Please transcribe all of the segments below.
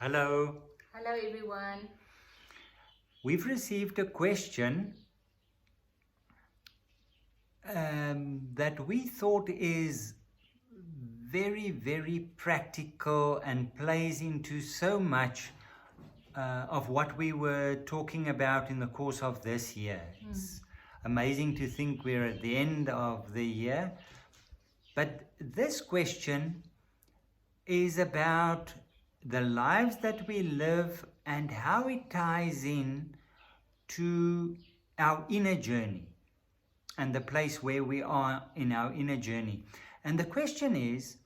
Hello. Hello everyone. We've received a question that we thought is very, very practical and plays into so much of what we were talking about in the course of this year. It's amazing to think we're at the end of the year. But this question is about the lives that we live and how it ties in to our inner journey and the place where we are in our inner journey. And the question is,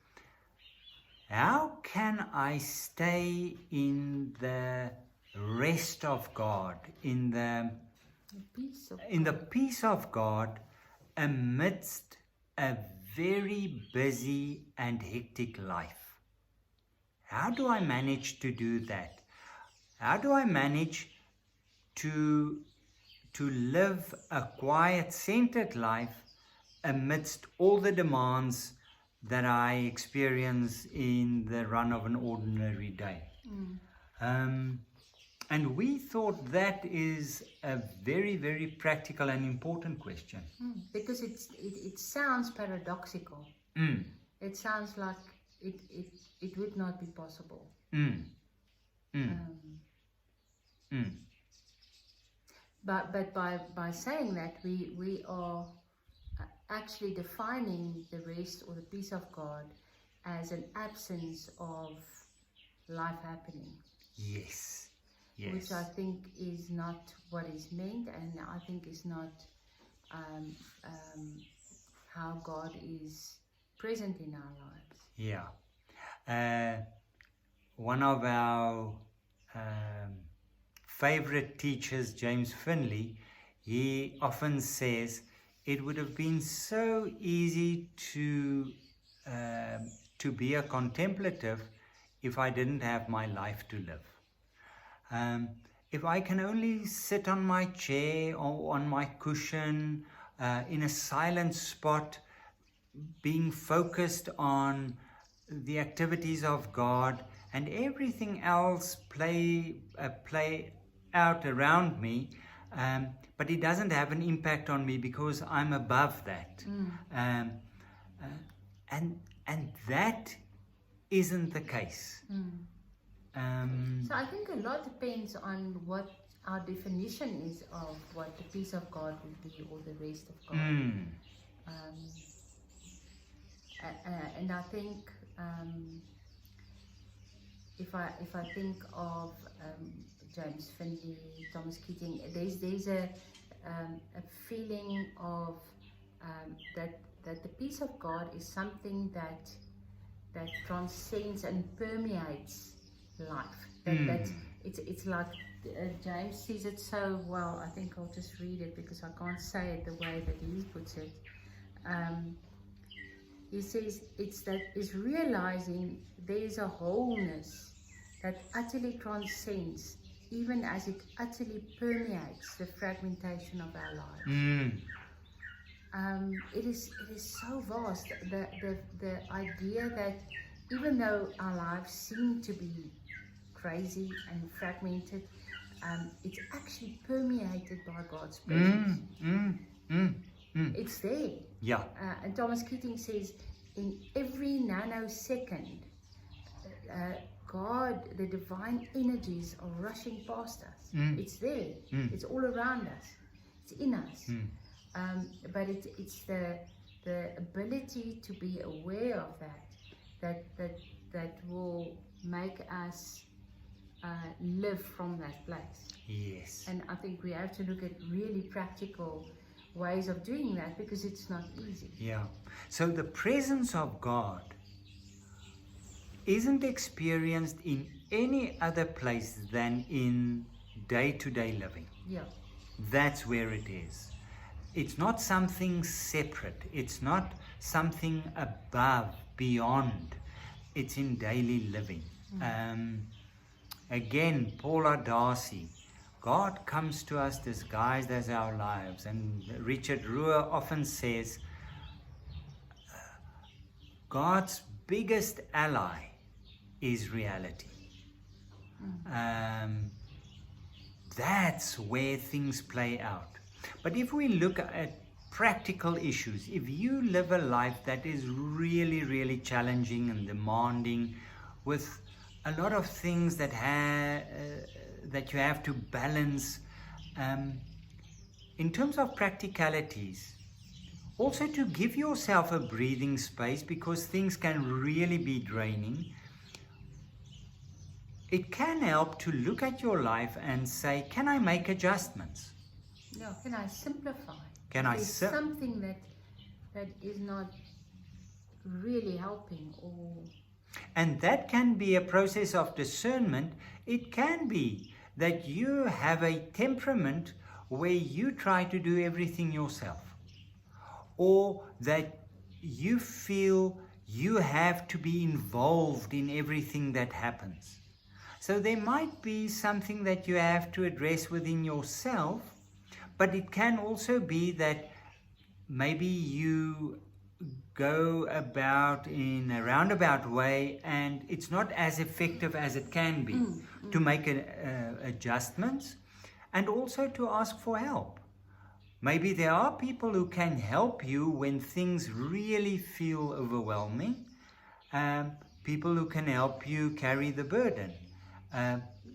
how can I stay in the rest of God, in the peace of God amidst a very busy and hectic life? How do I manage to do that? How do I manage to live a quiet, centered life amidst all the demands that I experience in the run of an ordinary day? And we thought that is a very, very practical and important question. Because it sounds paradoxical. It sounds like it would not be possible. But by saying that, we are actually defining the rest or the peace of God as an absence of life happening. Yes. Which I think is not what is meant, and I think is not how God is present in our lives. Yeah. One of our favorite teachers, James Finley, he often says it would have been so easy to be a contemplative if I didn't have my life to live. If I can only sit on my chair or on my cushion in a silent spot, being focused on the activities of God, and everything else play out around me, but it doesn't have an impact on me because I'm above that. And that isn't the case. So I think a lot depends on what our definition is of what the peace of God would be, or the rest of God. And I think if I think of James Finley, Thomas Keating, there's a feeling of that the peace of God is something that transcends and permeates life. It's like James sees it so well. I think I'll just read it because I can't say it the way that he puts it. He says it's realizing there is a wholeness that utterly transcends, even as it utterly permeates the fragmentation of our lives. It is so vast. The idea that even though our lives seem to be crazy and fragmented, it's actually permeated by God's presence. It's there. Yeah. And Thomas Keating says, in every nanosecond, God, the divine energies are rushing past us. It's there. It's all around us. It's in us. But it's the ability to be aware of that will make us live from that place. Yes. And I think we have to look at really practical ways of doing that, because it's not easy. Yeah. So the presence of God isn't experienced in any other place than in day-to-day living. Yeah. That's where it is. It's not something separate. It's not something above, beyond. It's in daily living. Again, Paula Darcy, God comes to us disguised as our lives. And Richard Rohr often says, God's biggest ally is reality. That's where things play out. But if we look at practical issues, if you live a life that is really, really challenging and demanding, with a lot of things that that you have to balance, in terms of practicalities, also to give yourself a breathing space, because things can really be draining. It can help to look at your life and say, can I make adjustments? Yeah, can I simplify? Can if I there's something that is not really helping, or... And that can be a process of discernment. It can be that you have a temperament where you try to do everything yourself, or that you feel you have to be involved in everything that happens. So there might be something that you have to address within yourself, but it can also be that maybe you go about in a roundabout way and it's not as effective as it can be, to make adjustments, and also to ask for help. Maybe there are people who can help you when things really feel overwhelming, people who can help you carry the burden.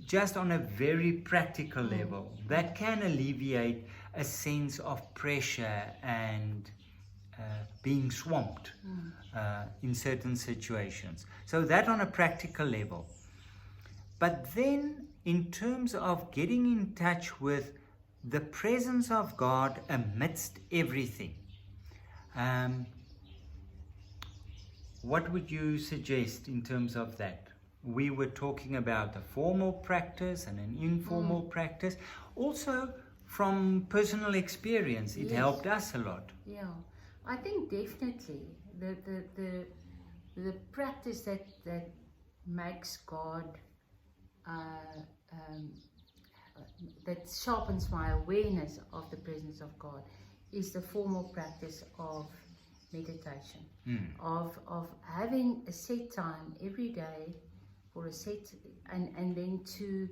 Just on a very practical level, that can alleviate a sense of pressure and being swamped in certain situations. So that on a practical level. But then in terms of getting in touch with the presence of God amidst everything, what would you suggest in terms of that? We were talking about a formal practice and an informal practice. Also, from personal experience, it helped us a lot. Yeah, I think definitely the practice that makes God, that sharpens my awareness of the presence of God, is the formal practice of meditation, of having a set time every day for a set, and then to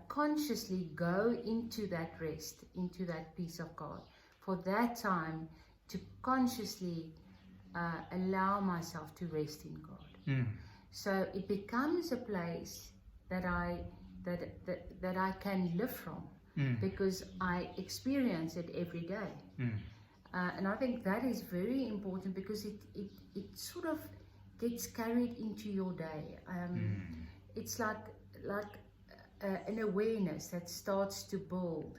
consciously go into that rest, into that peace of God, for that time to consciously allow myself to rest in God. So it becomes a place that I can live from, because I experience it every day. And I think that is very important, because it sort of gets carried into your day. It's like an awareness that starts to build.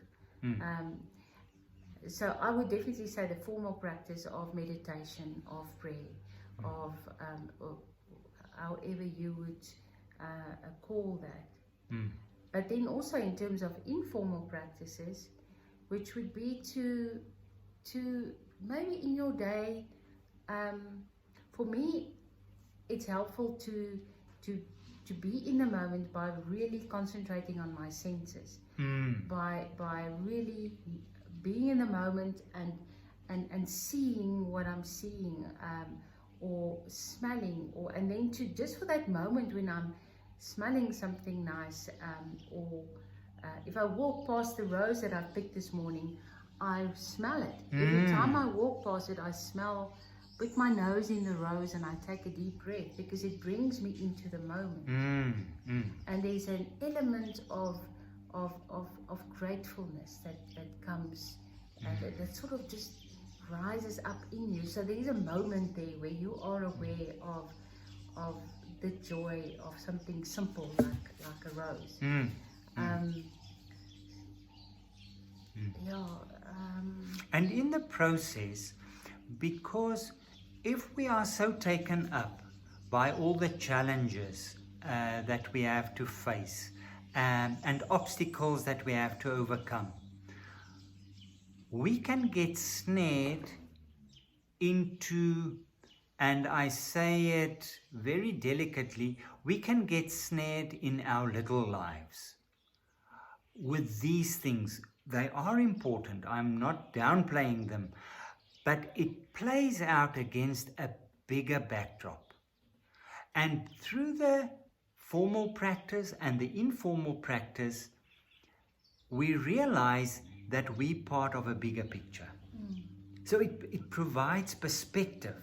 So I would definitely say the formal practice of meditation, of prayer, of however you would call that. But then also in terms of informal practices, which would be to maybe in your day, for me, it's helpful to be in the moment by really concentrating on my senses, by really being in the moment and seeing what I'm seeing, or smelling, and then to just for that moment when I'm smelling something nice, or if I walk past the rose that I've picked this morning, I smell it. Every time I walk past it, I smell, put my nose in the rose, and I take a deep breath, because it brings me into the moment. And there's an element of gratefulness that comes, that sort of just rises up in you. So there is a moment there where you are aware of the joy of something simple like a rose. And in the process, because if we are so taken up by all the challenges that we have to face, and obstacles that we have to overcome, we can get snared into, and I say it very delicately, we can get snared in our little lives with these things. They are important. I'm not downplaying them, but it plays out against a bigger backdrop. And through the formal practice and the informal practice, we realize that we're part of a bigger picture. So it provides perspective.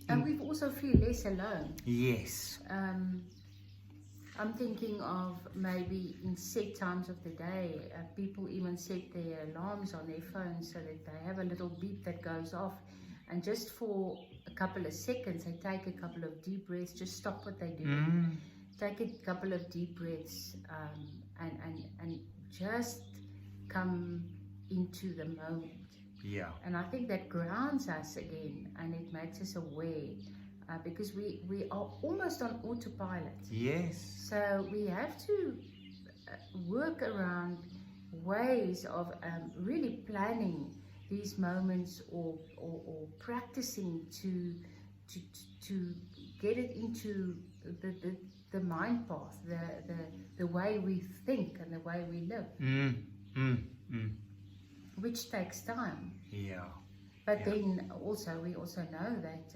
And we also feel less alone. Yes. I'm thinking of maybe in set times of the day, people even set their alarms on their phones so that they have a little beep that goes off, and just for a couple of seconds they take a couple of deep breaths, just stop what they're doing, take a couple of deep breaths, and just come into the moment. Yeah. And I think that grounds us again, and it makes us aware, because we are almost on autopilot. Yes. So we have to work around ways of really planning these moments, or practicing to get it into the mind path, the way we think and the way we live, which takes time. Yeah. But then we also know that,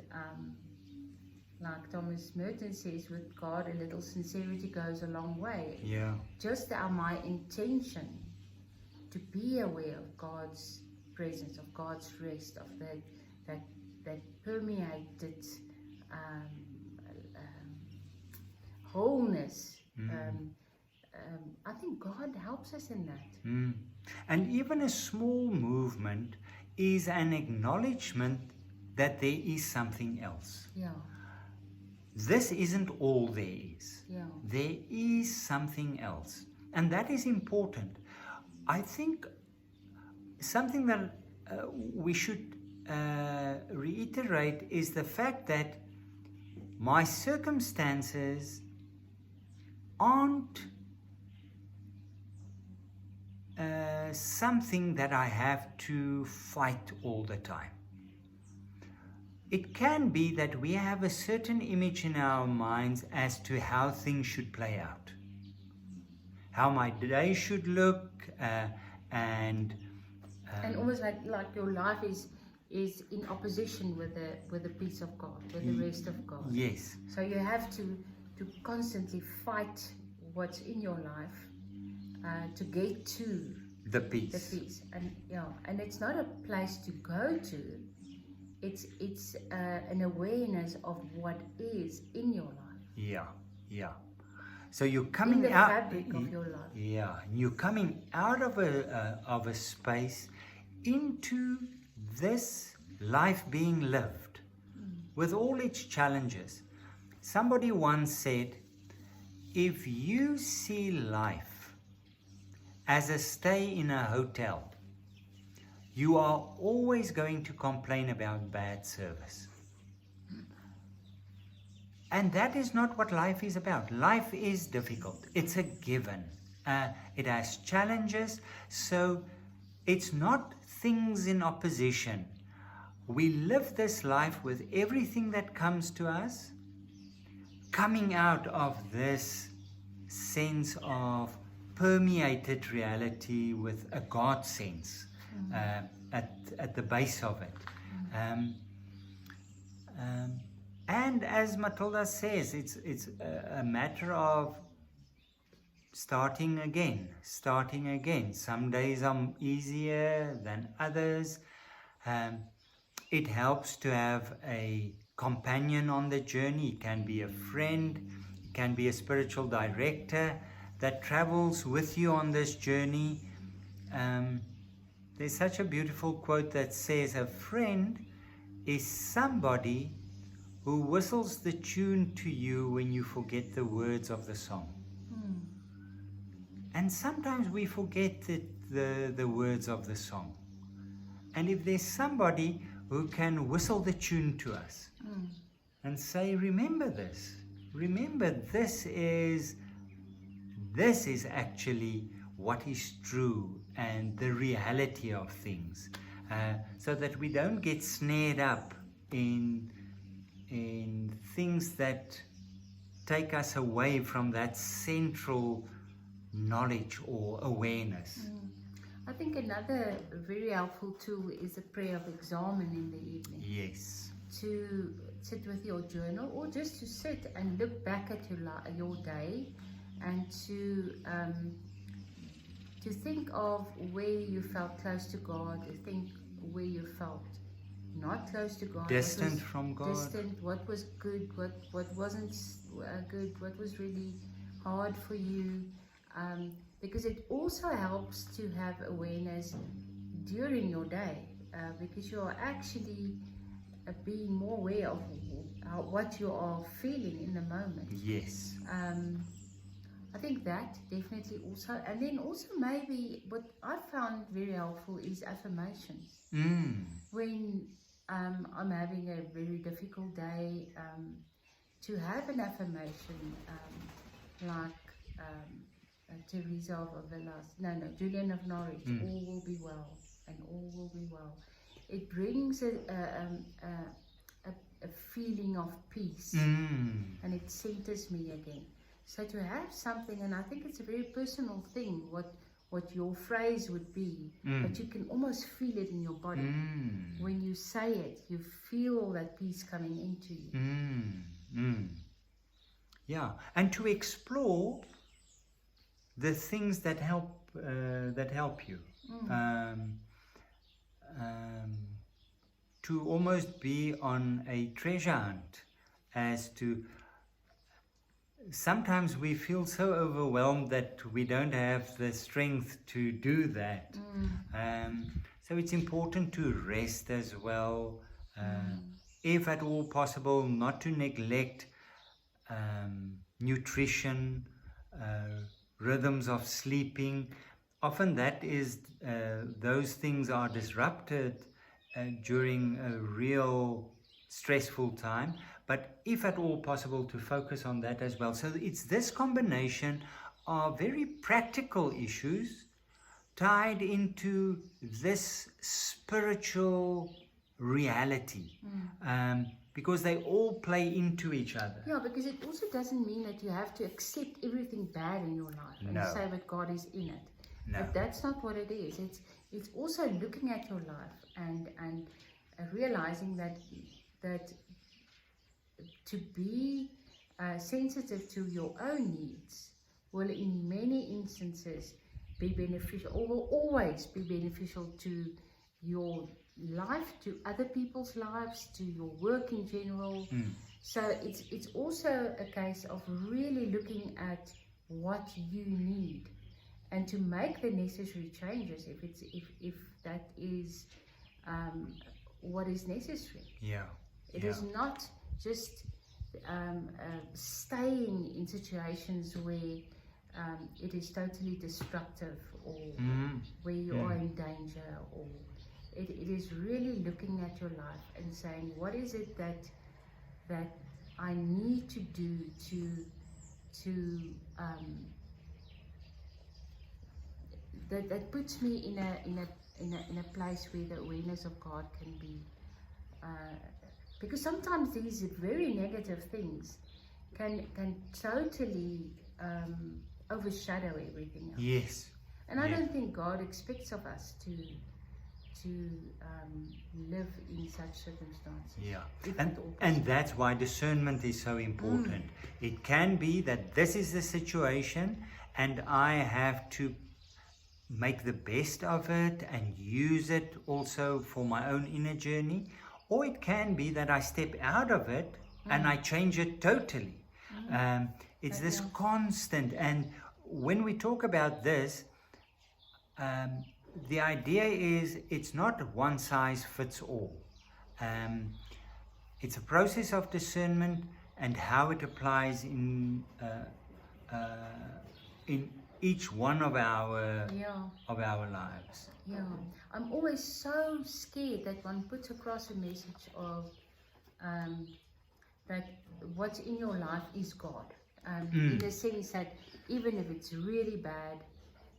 like Thomas Merton says, with God a little sincerity goes a long way. Yeah. Just my intention to be aware of God's presence, of God's rest, of that permeated wholeness. I think God helps us in that. And even a small movement is an acknowledgement that there is something else. Yeah. This isn't all there is. Yeah. There is something else. And that is important. I think something that we should reiterate is the fact that my circumstances aren't something that I have to fight all the time. It can be that we have a certain image in our minds as to how things should play out, how my day should look, and almost like your life is in opposition with the peace of God, with the rest of God. Yes. So you have to constantly fight what's in your life to get to the peace. The peace, and it's not a place to go to. It's an awareness of what is in your life. Yeah, yeah. So you're coming in the out fabric of your life. Yeah, you're coming out of a space into this life being lived with all its challenges. Somebody once said, if you see life as a stay in a hotel, you are always going to complain about bad service. And that is not what life is about. Life is difficult. It's a given. It has challenges. So it's not things in opposition. We live this life with everything that comes to us, coming out of this sense of permeated reality with a God sense at the base of it. And as Matilda says, it's a matter of starting again. Some days are easier than others. It helps to have a companion on the journey. It can be a friend, it can be a spiritual director that travels with you on this journey. There's such a beautiful quote that says, a friend is somebody who whistles the tune to you when you forget the words of the song. And sometimes we forget the words of the song. And if there's somebody who can whistle the tune to us and say, remember this, this is actually what is true and the reality of things, so that we don't get snared up in things that take us away from that central knowledge or awareness. I think another very helpful tool is a prayer of examen in the evening. Yes. To sit with your journal, or just to sit and look back at your day, and to think of where you felt close to God, to think where you felt not close to God, distant from God. Distant, what was good, what wasn't good, what was really hard for you, because it also helps to have awareness during your day, because you are actually being more aware of what you are feeling in the moment. Yes. I think that definitely also, and then also maybe what I found very helpful is affirmations. When I'm having a very difficult day, to have an affirmation, like Teresa of Avila, Julian of Norwich, all will be well, and all will be well. It brings a feeling of peace, and it centers me again. So to have something, and I think it's a very personal thing, what your phrase would be, but you can almost feel it in your body. When you say it, you feel that peace coming into you. Yeah, and to explore the things that help you. To almost be on a treasure hunt, as to sometimes we feel so overwhelmed that we don't have the strength to do that. So it's important to rest as well, if at all possible, not to neglect nutrition, rhythms of sleeping. Often that is, those things are disrupted during a real stressful time, but if at all possible, to focus on that as well. So it's this combination of very practical issues tied into this spiritual reality, because they all play into each other. Yeah, because it also doesn't mean that you have to accept everything bad in your life and say that God is in it. No. But that's not what it is. It's also looking at your life and realizing that to be sensitive to your own needs will in many instances be beneficial, or will always be beneficial to your life, to other people's lives, to your work in general. So it's also a case of really looking at what you need, and to make the necessary changes if that is what is necessary. It is not just staying in situations where it is totally destructive, or where you are in danger, or it is really looking at your life and saying, what is it that I need to do that puts me in a place where the awareness of God can be, because sometimes these very negative things can totally overshadow everything else. Yes. And I don't think God expects of us to live in such circumstances. And that's why discernment is so important. It can be that this is the situation and I have to make the best of it and use it also for my own inner journey, or it can be that I step out of it and I change it totally. It's this constant, and when we talk about this, the idea is it's not one size fits all. It's a process of discernment and how it applies in each one of our lives. Yeah, I'm always so scared that one puts across a message of that what's in your life is God. In the sense that even if it's really bad,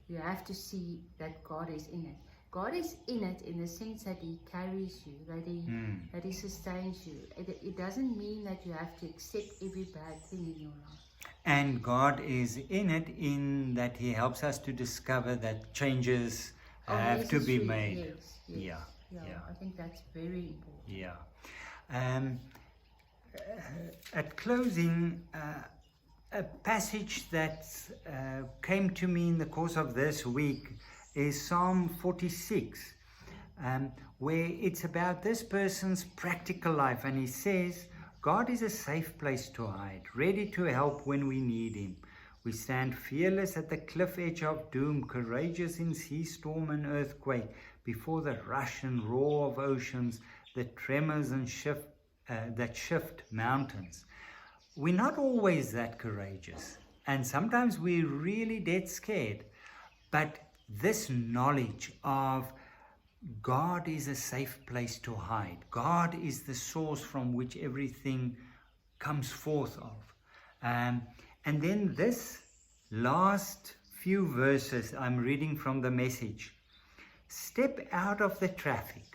you have to see that God is in it. God is in it in the sense that He carries you, that He sustains you. It doesn't mean that you have to accept every bad thing in your life. And God is in it in that He helps us to discover that changes have to be made. Yes. Yeah, I think that's very important. Yeah. at closing, a passage that came to me in the course of this week is Psalm 46, where it's about this person's practical life, and he says, God is a safe place to hide, ready to help when we need him. We stand fearless at the cliff edge of doom, courageous in sea storm and earthquake, before the rush and roar of oceans, the tremors and that shift mountains. We're not always that courageous, and sometimes we're really dead scared, but this knowledge of God is a safe place to hide. God is the source from which everything comes forth of. And then this last few verses I'm reading from the Message. Step out of the traffic.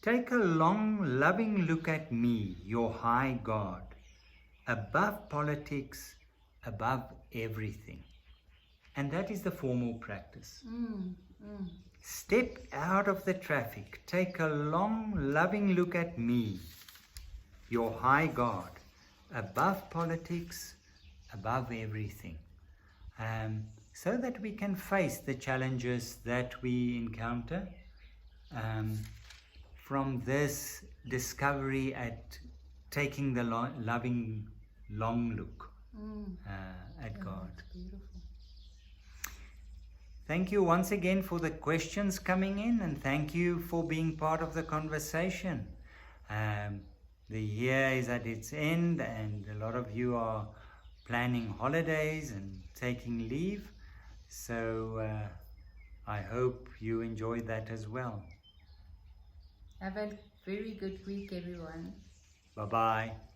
Take a long, loving look at me, your high God, above politics, above everything. And that is the formal practice. Step out of the traffic. Take a long, loving look at me, your high God, above politics, above everything. So that we can face the challenges that we encounter from this discovery at taking the loving, long look at God. Beautiful. Thank you once again for the questions coming in, and thank you for being part of the conversation. The year is at its end, and a lot of you are planning holidays and taking leave. So I hope you enjoyed that as well. Have a very good week, everyone. Bye-bye.